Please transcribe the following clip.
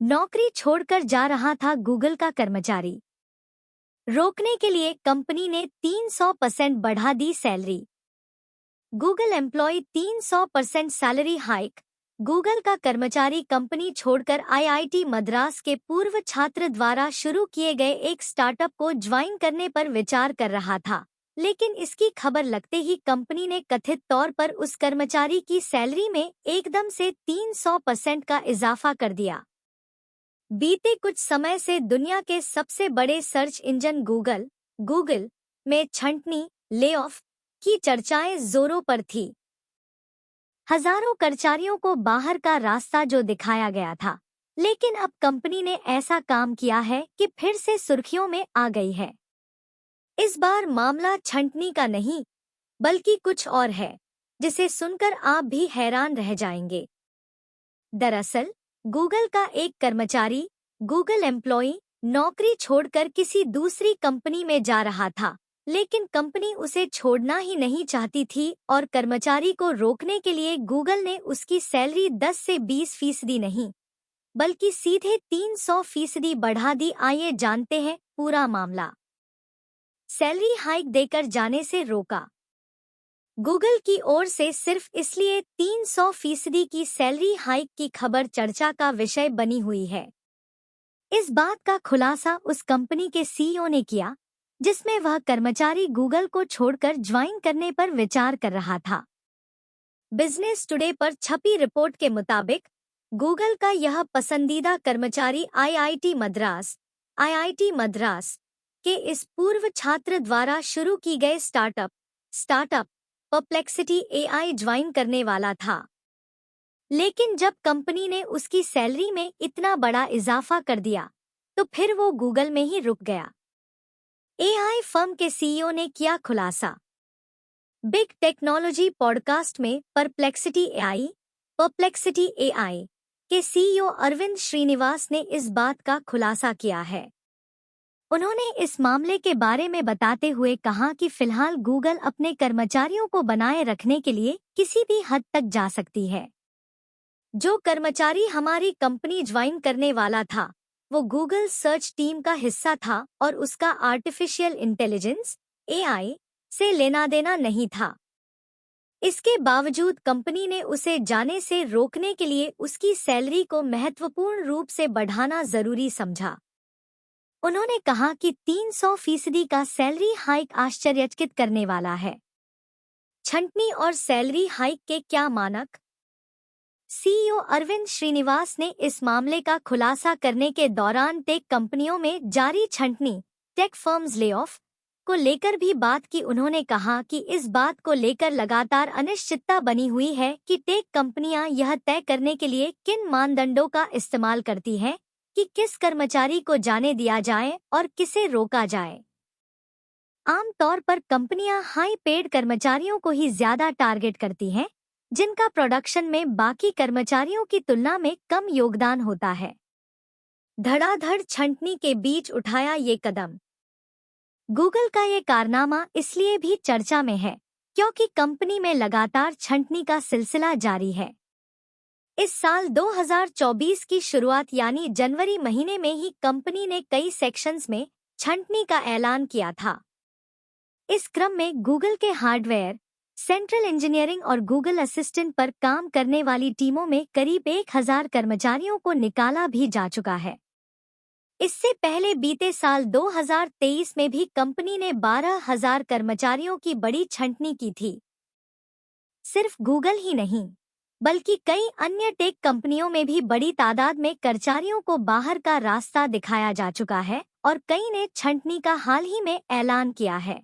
नौकरी छोड़कर जा रहा था गूगल का कर्मचारी। रोकने के लिए कंपनी ने 300% बढ़ा दी salary. Google employ 300% salary hike. Google का कर्मचारी कंपनी छोड़कर आईआईटी मद्रास के पूर्व छात्र द्वारा शुरू किए गए एक स्टार्टअप को ज्वाइन करने पर विचार कर रहा था, लेकिन इसकी खबर लगते ही कंपनी ने कथित तौर पर उस कर्मचारी की सैलरी में एकदम से 300% का इजाफा कर दिया। बीते कुछ समय से दुनिया के सबसे बड़े सर्च इंजन गूगल में छंटनी, ले-ऑफ की चर्चाएं जोरों पर थी। हजारों कर्मचारियों को बाहर का रास्ता जो दिखाया गया था, लेकिन अब कंपनी ने ऐसा काम किया है कि फिर से सुर्खियों में आ गई है। इस बार मामला छंटनी का नहीं, बल्कि कुछ और है, जिसे सुनकर आप भी हैरान रह जाएंगे। दरअसल गूगल का एक कर्मचारी, गूगल एम्प्लॉई, नौकरी छोड़कर किसी दूसरी कंपनी में जा रहा था, लेकिन कंपनी उसे छोड़ना ही नहीं चाहती थी और कर्मचारी को रोकने के लिए गूगल ने उसकी सैलरी 10 से 20% नहीं, बल्कि सीधे 300% बढ़ा दी। आइए जानते हैं पूरा मामला। सैलरी हाइक देकर जाने से रोका। गूगल की ओर से सिर्फ इसलिए 300% की सैलरी हाइक की खबर चर्चा का विषय बनी हुई है। इस बात का खुलासा उस कंपनी के सीईओ ने किया, जिसमें वह कर्मचारी गूगल को छोड़कर ज्वाइन करने पर विचार कर रहा था। बिजनेस टुडे पर छपी रिपोर्ट के मुताबिक गूगल का यह पसंदीदा कर्मचारी आईआईटी मद्रास के इस पूर्व छात्र द्वारा शुरू की गए स्टार्टअप परप्लेक्सिटी एआई ज्वाइन करने वाला था। लेकिन जब कंपनी ने उसकी सैलरी में इतना बड़ा इजाफा कर दिया, तो फिर वो गूगल में ही रुक गया। एआई फर्म के सीईओ ने किया खुलासा। बिग टेक्नोलॉजी पॉडकास्ट में परप्लेक्सिटी एआई के सीईओ अरविंद श्रीनिवास ने इस बात का खुलासा किया है। उन्होंने इस मामले के बारे में बताते हुए कहा कि फिलहाल गूगल अपने कर्मचारियों को बनाए रखने के लिए किसी भी हद तक जा सकती है। जो कर्मचारी हमारी कंपनी ज्वाइन करने वाला था, वो गूगल सर्च टीम का हिस्सा था और उसका आर्टिफिशियल इंटेलिजेंस एआई से लेना देना नहीं था। इसके बावजूद कंपनी ने उसे जाने से रोकने के लिए उसकी सैलरी को महत्वपूर्ण रूप से बढ़ाना जरूरी समझा। उन्होंने कहा कि 300% का सैलरी हाइक आश्चर्यचकित करने वाला है। छंटनी और सैलरी हाइक के क्या मानक? सीईओ अरविंद श्रीनिवास ने इस मामले का खुलासा करने के दौरान टेक कंपनियों में जारी छंटनी, टेक फर्म्स ले-ऑफ को लेकर भी बात की। उन्होंने कहा कि इस बात को लेकर लगातार अनिश्चितता बनी हुई है कि टेक कंपनियां यह तय करने के लिए किन मानदंडों का इस्तेमाल करती हैं कि किस कर्मचारी को जाने दिया जाए और किसे रोका जाए। आमतौर पर कंपनियां हाई पेड कर्मचारियों को ही ज्यादा टारगेट करती हैं, जिनका प्रोडक्शन में बाकी कर्मचारियों की तुलना में कम योगदान होता है। धड़ाधड़ छंटनी के बीच उठाया ये कदम। गूगल का ये कारनामा इसलिए भी चर्चा में है क्योंकि कंपनी में लगातार छंटनी का सिलसिला जारी है। इस साल 2024 की शुरुआत यानी जनवरी महीने में ही कंपनी ने कई सेक्शंस में छंटनी का ऐलान किया था। इस क्रम में गूगल के हार्डवेयर, सेंट्रल इंजीनियरिंग और गूगल असिस्टेंट पर काम करने वाली टीमों में करीब 1000 कर्मचारियों को निकाला भी जा चुका है। इससे पहले बीते साल 2023 में भी कंपनी ने 12,000 कर्मचारियों की बड़ी छंटनी की थी। सिर्फ गूगल ही नहीं, बल्कि कई अन्य टेक कंपनियों में भी बड़ी तादाद में कर्मचारियों को बाहर का रास्ता दिखाया जा चुका है और कई ने छंटनी का हाल ही में ऐलान किया है।